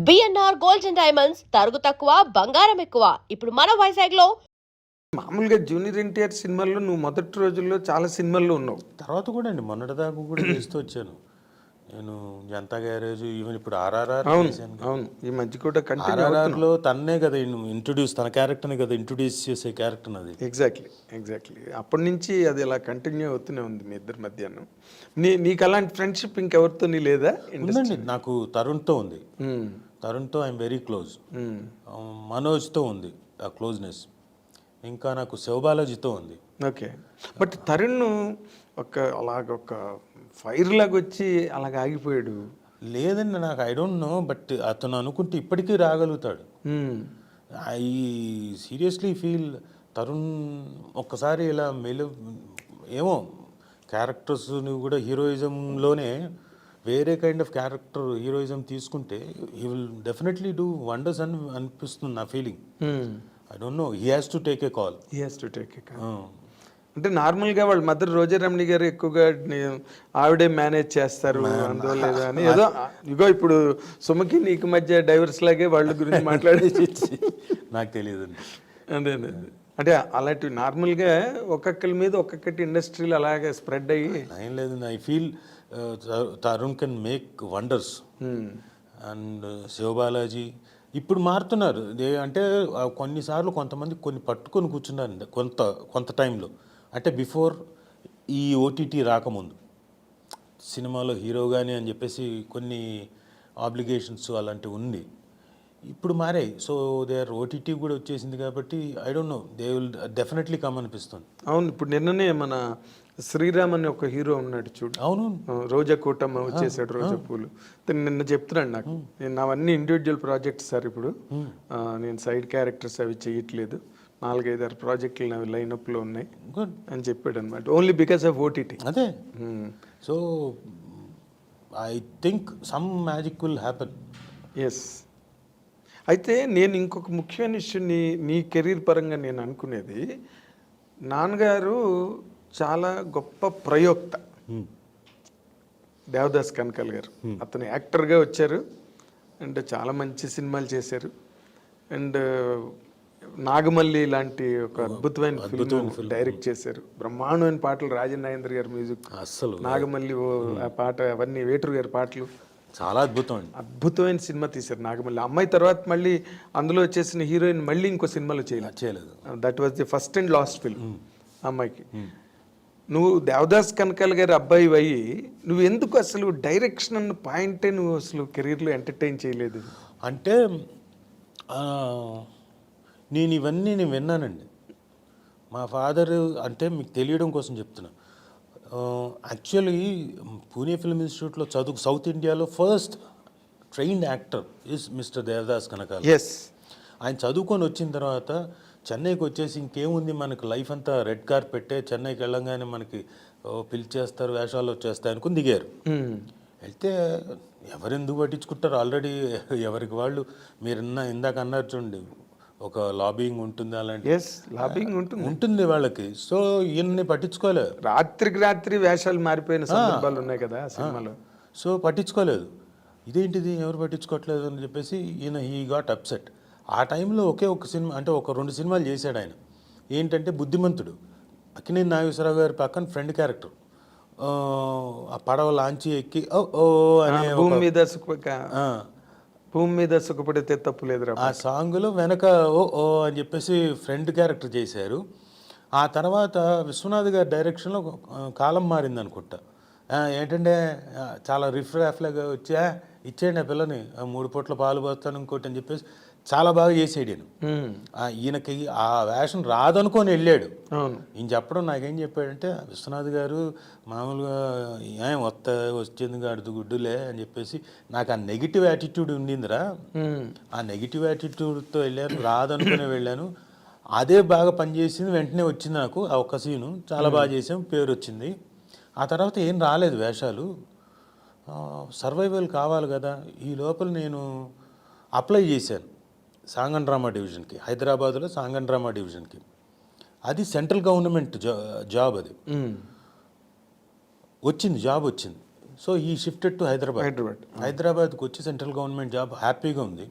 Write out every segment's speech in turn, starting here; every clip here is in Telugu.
బిఎన్ఆర్ గోల్డ్ అండ్ డైమండ్స్ తరుగు తక్కువ బంగారం ఎక్కువ. ఇప్పుడు మన వైజాగ్ లో మామూలుగా జూనియర్ ఎన్టీఆర్ సినిమాల్లో నువ్వు మొదటి రోజుల్లో చాలా సినిమాల్లో ఉన్నావు. తర్వాత కూడా అండి మొన్నటిదాకా కూడా చేస్తూ వచ్చాను నేను. జనతా గ్యారేజ్, ఈవెన్ ఇప్పుడు ఆర్ఆర్ఆర్ చేశాను. అవును, ఈ మధ్య కూడా ఆర్ఆర్ఆర్లో తన్నే కదా ఇంట్రొడ్యూస్, తన క్యారెక్టర్ని కదా ఇంట్రొడ్యూస్ చేసే క్యారెక్టర్ అది. ఎగ్జాక్ట్లీ అప్పటి నుంచి అది ఇలా కంటిన్యూ అవుతూనే ఉంది మీ ఇద్దరి మధ్యాహ్నం. నీకు అలాంటి ఫ్రెండ్షిప్ ఇంకెవరితో లేదా? ఉందండి, నాకు తరుణ్తో ఉంది. తరుణ్తో ఐఎమ్ వెరీ క్లోజ్. మనోజ్తో ఉంది ఆ క్లోజ్నెస్. ఇంకా నాకు శివబాలాజీతో ఉంది. ఓకే, బట్ తరుణ్ ఒక ఫైర్ లాగా వచ్చి అలాగ ఆగిపోయాడు. లేదండి, నాకు ఐ డోంట్ నో, బట్ అతను అనుకుంటే ఇప్పటికీ రాగలుగుతాడు. ఐ సీరియస్లీ ఫీల్ తరుణ్ ఒక్కసారి ఇలా ఏమో క్యారెక్టర్స్ని కూడా హీరోయిజంలోనే వేరే కైండ్ ఆఫ్ క్యారెక్టర్ హీరోయిజం తీసుకుంటే he will definitely do wonders అని అనిపిస్తుంది నా feeling. I don't know, he has to take a call. అంటే నార్మల్గా వాళ్ళ మదర్ రోజారమణి గారు ఎక్కువగా ఆవిడే మేనేజ్ చేస్తారు అందువల్ల లేదా అని ఏదో ఇగో ఇప్పుడు సుమకి నీకు మధ్య డైవర్స్ లాగే వాళ్ళ గురించి మాట్లాడేసి నాకు తెలియదు. అదే అంటే అలాంటివి నార్మల్గా ఒక్కొక్కరి మీద ఒక్కొక్కటి ఇండస్ట్రీలో అలాగే స్ప్రెడ్ అయ్యి ఏం లేదండి. I feel Tarun can make wonders. And Shivabalaji ఇప్పుడు మారుతున్నారు. అంటే కొన్నిసార్లు కొంతమంది కొన్ని పట్టుకొని కూర్చున్నారు కొంత టైంలో, అంటే బిఫోర్ ఈ ఓటీటీ రాకముందు సినిమాలో హీరోగానే అని చెప్పేసి కొన్ని ఆబ్లిగేషన్స్ అలాంటివి ఉంది. ఇప్పుడు మారాయి. సో దే ఆర్ ఓటీటీ కూడా వచ్చేసింది కాబట్టి I don't know, they will definitely come అనిపిస్తుంది. అవును, ఇప్పుడు నిన్ననే మన శ్రీరామ్ అని ఒక హీరో ఉన్నాడు చూడు. అవును, రోజా కూటమ్మ వచ్చేసాడు, రోజా పూలు. నిన్న చెప్తున్నాడు నాకు, నేను నావన్నీ ఇండివిజువల్ ప్రాజెక్ట్స్ సార్, ఇప్పుడు నేను సైడ్ క్యారెక్టర్స్ అవి చేయట్లేదు, 4-5 ప్రాజెక్టులు అవి లైనప్లో ఉన్నాయి అని చెప్పాడు అనమాట. Only because of OTT. అదే. So I think some magic will happen. Yes. అయితే నేను ఇంకొక ముఖ్యమైన విషయం నీ కెరీర్ పరంగా నేను అనుకునేది, నాన్నగారు చాలా గొప్ప ప్రయోక్త. దేవదాస్ కనకాల గారు అతను యాక్టర్గా వచ్చారు అండ్ చాలా మంచి సినిమాలు చేశారు. అండ్ నాగమల్లి లాంటి ఒక అద్భుతమైన ఫిల్మ్ డైరెక్ట్ చేశారు. బ్రహ్మాండమైన పాటలు, రాజన్ నాగేంద్ర గారి మ్యూజిక్, అసలు నాగమల్లి ఆ పాట, అవన్నీ వేటూరు గారి పాటలు, చాలా అద్భుతమైన సినిమా తీశారు నాగమల్లి. అమ్మాయి తర్వాత మళ్ళీ అందులో వచ్చేసిన హీరోయిన్ మళ్ళీ ఇంకో సినిమాలో చేయలేదు. That was the first and last film అమ్మాయికి. నువ్వు దేవదాస్ కనకాల గారి అబ్బాయి అయ్యి నువ్వు ఎందుకు అసలు డైరెక్షన్ అన్న పాయింటే నువ్వు అసలు కెరీర్లో ఎంటర్టైన్ చేయలేదు? అంటే నేను విన్నానండి. మా ఫాదర్, అంటే మీకు తెలియడం కోసం చెప్తున్నా, యాక్చువల్లీ పూణే ఫిల్మ్ ఇన్స్టిట్యూట్లో సౌత్ ఇండియాలో first trained actor is mister Devadas Kanakala. ఆయన చదువుకొని వచ్చిన తర్వాత చెన్నైకి వచ్చేసి ఇంకేముంది మనకు లైఫ్ అంతా రెడ్ కార్పెట్టే, చెన్నైకి వెళ్ళంగానే మనకి పిలిచేస్తారు, వేషాలు వచ్చేస్తాయి అనుకుని దిగారు. వెళ్తే ఎవరెందుకు పట్టించుకుంటారు, ఆల్రెడీ ఎవరికి వాళ్ళు, మీరు ఇందాక అన్నారు చూడండి, ఒక లాబింగ్ ఉంటుంది, అలాంటి లాబింగ్ ఉంటుంది వాళ్ళకి. సో ఈయన్ని పట్టించుకోలేదు. రాత్రికి రాత్రి వేషాలు మారిపోయిన సందర్భాలు ఉన్నాయి కదా సినిమాలో. సో పట్టించుకోలేదు. ఇదేంటిది ఎవరు పట్టించుకోవట్లేదు అని చెప్పేసి ఈయన హీ గాట్ అప్సెట్. ఆ టైంలో ఒకే ఒక సినిమా, అంటే ఒక 2 సినిమాలు చేశాడు ఆయన. ఏంటంటే బుద్ధిమంతుడు, అక్కినేని నాగేశ్వరరావు గారి పక్కన ఫ్రెండ్ క్యారెక్టర్, ఆ పడవ లాంచి ఎక్కి ఓ అనే భూమి మీద సుఖపడితే తప్పు లేదు ఆ సాంగ్లో వెనక ఓ అని చెప్పేసి ఫ్రెండ్ క్యారెక్టర్ చేశారు. ఆ తర్వాత విశ్వనాథ్ గారి డైరెక్షన్లో కాలం మారింది అనుకుంటా. ఏంటంటే చాలా రిఫ్రాఫ్లాగా వచ్చా, ఇచ్చేయండి ఆ పిల్లని, 3 పూట్ల పాలు పోస్తాను ఇంకోటి అని చెప్పేసి చాలా బాగా చేసాడు ఈయన. ఈయనకి ఆ వేషం రాదనుకొని వెళ్ళాడు. ఈయన చెప్పడం నాకేం చెప్పాడంటే, విశ్వనాథ్ గారు మామూలుగా ఏం వచ్చింది అడుగు గుడ్డులే అని చెప్పేసి, నాకు ఆ నెగిటివ్ యాటిట్యూడ్ ఉండిందిరా, ఆ నెగిటివ్ యాటిట్యూడ్తో వెళ్ళాను, రాదనుకునే వెళ్ళాను, అదే బాగా పనిచేసింది, వెంటనే వచ్చింది నాకు ఆ ఒక్క సీను, చాలా బాగా చేసాం, పేరు వచ్చింది. ఆ తర్వాత ఏం రాలేదు వేషాలు, సర్వైవల్ కావాలి కదా. ఈ లోపల నేను అప్లై చేశాను సాంగ్ అండ్ డ్రామా డివిజన్కి, హైదరాబాద్లో సాంగ్ అండ్ డ్రామా డివిజన్కి. అది సెంట్రల్ గవర్నమెంట్ జాబ్. అది వచ్చింది, జాబ్ వచ్చింది. సో ఈ షిఫ్టెడ్ టు హైదరాబాద్కి వచ్చి సెంట్రల్ గవర్నమెంట్ జాబ్ హ్యాపీగా ఉంది.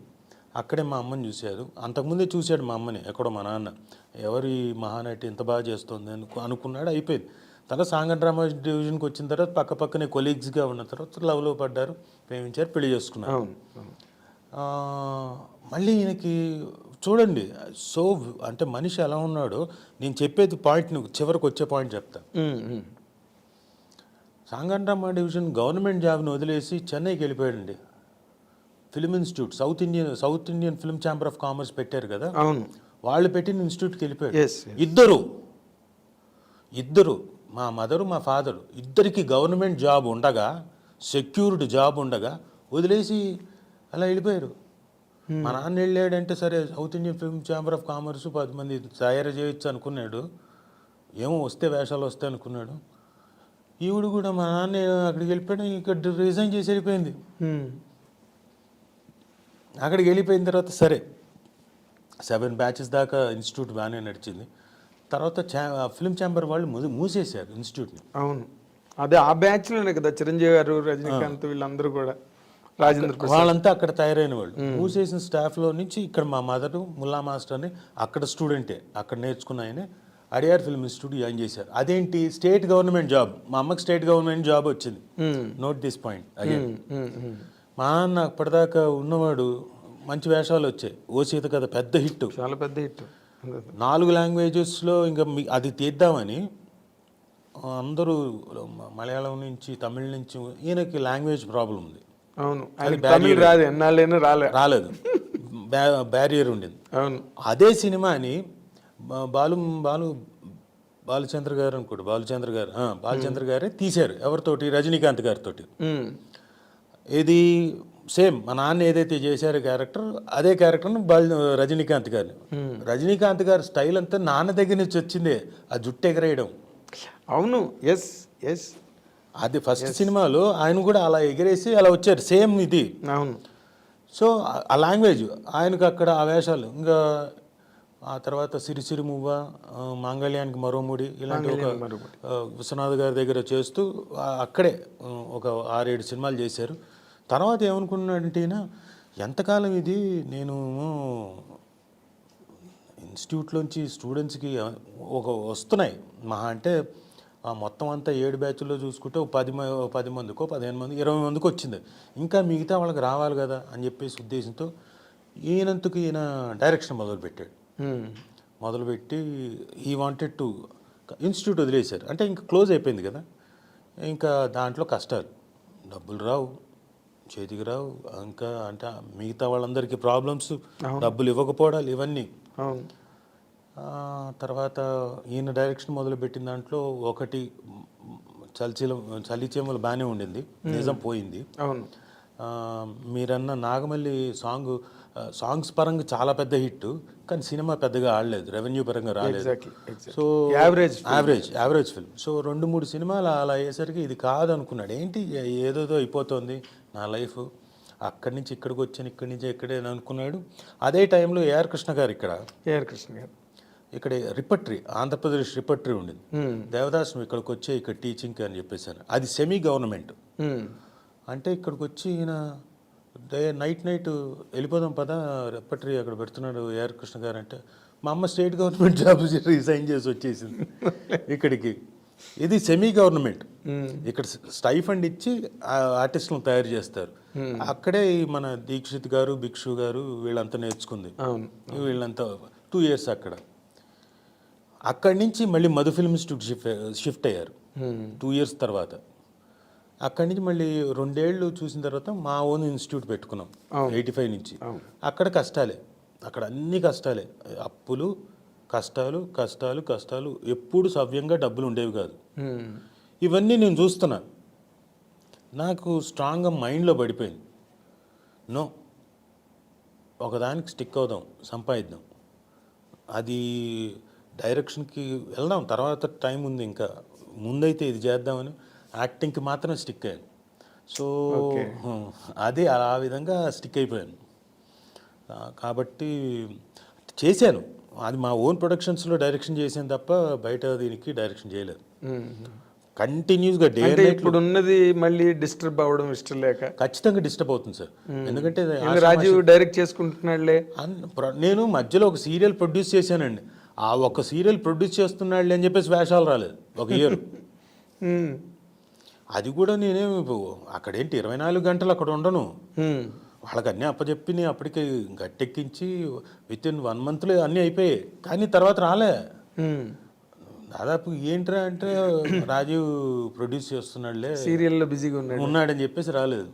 అక్కడే మా అమ్మని చూశారు. అంతకుముందే చూశాడు మా అమ్మని ఎక్కడో మా నాన్న, ఎవరు ఈ మహానటి ఎంత బాగా చేస్తుంది అనుకున్నాడు. అయిపోయింది. తర్వాత సాంగ్ అండ్ డ్రామా డివిజన్కి వచ్చిన తర్వాత పక్కనే కొలీగ్స్గా ఉన్న తర్వాత లవ్లో పడ్డారు, ప్రేమించారు, పెళ్లి చేసుకున్నారు. మళ్ళీ ఈయనకి చూడండి, సో అంటే మనిషి ఎలా ఉన్నాడో, నేను చెప్పేది పాయింట్ చివరికి వచ్చే పాయింట్ చెప్తా. Song and drama division government జాబ్ని వదిలేసి చెన్నైకి వెళ్ళిపోయాడండి. Film institute, south Indian film chamber of commerce పెట్టారు కదా, అవును, వాళ్ళు పెట్టిన ఇన్స్టిట్యూట్కి వెళ్ళిపోయాడు. Yes. ఇద్దరు మా మదరు మా ఫాదరు ఇద్దరికి గవర్నమెంట్ జాబ్ ఉండగా, సెక్యూర్డ్ జాబ్ ఉండగా వదిలేసి అలా వెళ్ళిపోయారు. మా నాన్న వెళ్ళాడంటే సరే south Indian film chamber of commerce 10 మంది తయారు చేయొచ్చు అనుకున్నాడు, ఏమో వస్తే వేషాలు వస్తాయి అనుకున్నాడు. ఈవిడు కూడా మా నాన్న అక్కడికి వెళ్ళిపోయాడు, ఇక్కడ రిజైన్ చేసి వెళ్ళిపోయింది. అక్కడికి వెళ్ళిపోయిన తర్వాత సరే 7 బ్యాచెస్ దాకా ఇన్స్టిట్యూట్ బాగానే నడిచింది. తర్వాత ఫిల్మ్ ఛాంబర్ వాళ్ళు మూసేశారు ఇన్స్టిట్యూట్ని. అవును, అదే ఆ బ్యాచ్లోనే కదా చిరంజీవి గారు, రజనీకాంత్ వీళ్ళందరూ కూడా, రాజేంద్ర ప్రసాద్ వాళ్ళంతా అక్కడ తయారైన వాళ్ళు. మూసేసిన స్టాఫ్లో నుంచి ఇక్కడ మా మదరు ముల్లా మాస్టర్ అని అక్కడ స్టూడెంటే, అక్కడ నేర్చుకున్న ఆయన అడియార్ ఫిల్మ్ ఇన్స్టిట్యూట్ జాయిన్ చేశారు. అదేంటి, స్టేట్ గవర్నమెంట్ జాబ్. మా అమ్మకి స్టేట్ గవర్నమెంట్ జాబ్ వచ్చింది. Note this point again. మా నాన్న అప్పటిదాకా ఉన్నవాడు, మంచి వేషాలు వచ్చాయి. ఓ సీత కథ పెద్ద హిట్, చాలా పెద్ద హిట్, 4 లాంగ్వేజెస్లో. ఇంకా అది తీద్దామని అందరూ మలయాళం నుంచి, తమిళ నుంచి, ఈయనకి లాంగ్వేజ్ ప్రాబ్లం ఉంది. అవును, తమిళ రాదు, ఎన్నాళ్ళైనా రాలేదు, బ్యారియర్ ఉండింది. అవును, అదే సినిమాని బాలచంద్ర గారు అనుకోండి, బాలచంద్ర గారే తీశారు. ఎవరితోటి, రజనీకాంత్ గారితో. ఇది సేమ్ మా నాన్న ఏదైతే చేశారో క్యారెక్టర్, అదే క్యారెక్టర్ని రజనీకాంత్ గారు. రజనీకాంత్ గారి స్టైల్ అంతా నాన్న దగ్గర నుంచి వచ్చిందే, ఆ జుట్టు ఎగరేయడం. అవును, ఎస్ ఎస్, అది ఫస్ట్ సినిమాలో ఆయన కూడా అలా ఎగరేసి అలా వచ్చారు, సేమ్ ఇది. అవును. సో ఆ లాంగ్వేజ్ ఆయనకు అక్కడ ఆ వేషాలు. ఇంకా ఆ తర్వాత సిరిసిరి మువ్వ, మాంగళ్యానికి మరోముడి, ఇలాంటి ఒక విశ్వనాథ్ గారి దగ్గర చేస్తూ అక్కడే ఒక 6-7 సినిమాలు చేశారు. తర్వాత ఏమనుకున్నాడంటే ఈయన, ఎంతకాలం ఇది నేను ఇన్స్టిట్యూట్లోంచి స్టూడెంట్స్కి వస్తున్నాయి మహా అంటే మొత్తం అంతా 7 బ్యాచ్ల్లో చూసుకుంటే 10 మందికో 15 మంది 20 మందికి వచ్చింది, ఇంకా మిగతా వాళ్ళకి రావాలి కదా అని చెప్పేసి ఉద్దేశంతో ఈయనంతకు ఈయన డైరెక్షన్ మొదలుపెట్టి ఈ వాంటెడ్ టు ఇన్స్టిట్యూట్ వదిలేశారు. అంటే ఇంకా క్లోజ్ అయిపోయింది కదా, ఇంకా దాంట్లో కష్టాలు, డబ్బులు రావు, చేతికి రావు, ఇంకా అంటే మిగతా వాళ్ళందరికీ ప్రాబ్లమ్స్, డబ్బులు ఇవ్వకపోవడాలు, ఇవన్నీ. తర్వాత ఈయన డైరెక్షన్ మొదలుపెట్టిన దాంట్లో ఒకటి చలిచేమలు బాగానే ఉండింది, నిజం పోయింది. మీరన్న నాగమల్లి సాంగ్స్ పరంగా చాలా పెద్ద హిట్, కానీ సినిమా పెద్దగా ఆడలేదు, రెవెన్యూ పరంగా రాలేదు. So average film. సో 2-3 సినిమాలు అలా అయ్యేసరికి ఇది కాదు అనుకున్నాడు. ఏంటి ఏదోదో అయిపోతుంది నా లైఫ్, అక్కడి నుంచి ఇక్కడికి వచ్చాను, ఇక్కడి నుంచి ఇక్కడే అనుకున్నాడు. అదే టైంలో ఏఆర్ కృష్ణ గారు ఇక్కడ రిపట్రీ, ఆంధ్రప్రదేశ్ రిపట్రీ ఉండింది. దేవదాసు ఇక్కడికి వచ్చే ఇక్కడ టీచింగ్ అని చెప్పేసాను. అది సెమీ గవర్నమెంట్. అంటే ఇక్కడికి వచ్చి ఈయన నైట్ వెళ్ళిపోదాం పదా, రిపట్రీ అక్కడ పెడుతున్నాడు ఏఆర్ కృష్ణ గారు అంటే, మా అమ్మ స్టేట్ గవర్నమెంట్ జాబ్ రిజైన్ చేసి వచ్చేసింది ఇక్కడికి. ఇది సెమీ గవర్నమెంట్. ఇక్కడ స్టైఫండ్ ఇచ్చి ఆర్టిస్టులను తయారు చేస్తారు. అక్కడే మన దీక్షిత్ గారు, భిక్షు గారు వీళ్ళంతా నేర్చుకుంది. వీళ్ళంతా 2 years అక్కడ. అక్కడి నుంచి మళ్ళీ మధు ఫిల్మ్ ఇన్స్టిట్యూట్ షిఫ్ట్ అయ్యారు 2 years తర్వాత. అక్కడి నుంచి మళ్ళీ 2 ఏళ్ళు చూసిన తర్వాత మా ఓన్ ఇన్స్టిట్యూట్ పెట్టుకున్నాం 85 నుంచి. అక్కడ కష్టాలే, అక్కడ అన్ని కష్టాలే, అప్పులు, కష్టాలు, ఎప్పుడు సవ్యంగా డబ్బులు ఉండేవి కాదు. ఇవన్నీ నేను చూస్తున్నా, నాకు స్ట్రాంగ్గా మైండ్లో పడిపోయింది. నో, ఒకదానికి స్టిక్ అవుదాం, సంపాదిద్దాం, అది డైరెక్షన్కి వెళ్దాం, తర్వాత టైం ఉంది, ఇంకా ముందైతే ఇది చేద్దామని యాక్టింగ్కి మాత్రం స్టిక్ అయ్యాను. సో అది ఆ విధంగా స్టిక్ అయిపోయాను. కాబట్టి చేశాను, అది మా ఓన్ ప్రొడక్షన్స్లో డైరెక్షన్ చేశాను తప్ప బయట దీనికి డైరెక్షన్ చేయలేదు. కంటిన్యూస్గా డే అంటే ఇప్పుడు ఉన్నది మళ్ళీ డిస్టర్బ్ అవ్వడం ఇష్టం లేక ఖచ్చితంగా డిస్టర్బ్ అవుతుంది సార్. ఎందుకంటే రాజీవ్ డైరెక్ట్ చేసుకుంటున్నాడులే. నేను మధ్యలో ఒక సీరియల్ ప్రొడ్యూస్ చేశానండి. ఆ ఒక సీరియల్ ప్రొడ్యూస్ చేస్తున్నాడు అని చెప్పేసి వేషాలు రాలేదు ఒక ఇయర్. అది కూడా నేనేం అక్కడేంటి 24 గంటలు అక్కడ ఉండను. వాళ్ళకి అన్నీ అప్పచెప్పి నేను అప్పటికి గట్టెక్కించి విత్ ఇన్ 1 monthలో అన్నీ అయిపోయాయి. కానీ తర్వాత రాలే. దాదాపు ఏంట్రా అంటే రాజీవ్ ప్రొడ్యూస్ చేస్తున్నాడులే, సీరియల్లో బిజీగా ఉన్నాడని చెప్పేసి రాలేదు.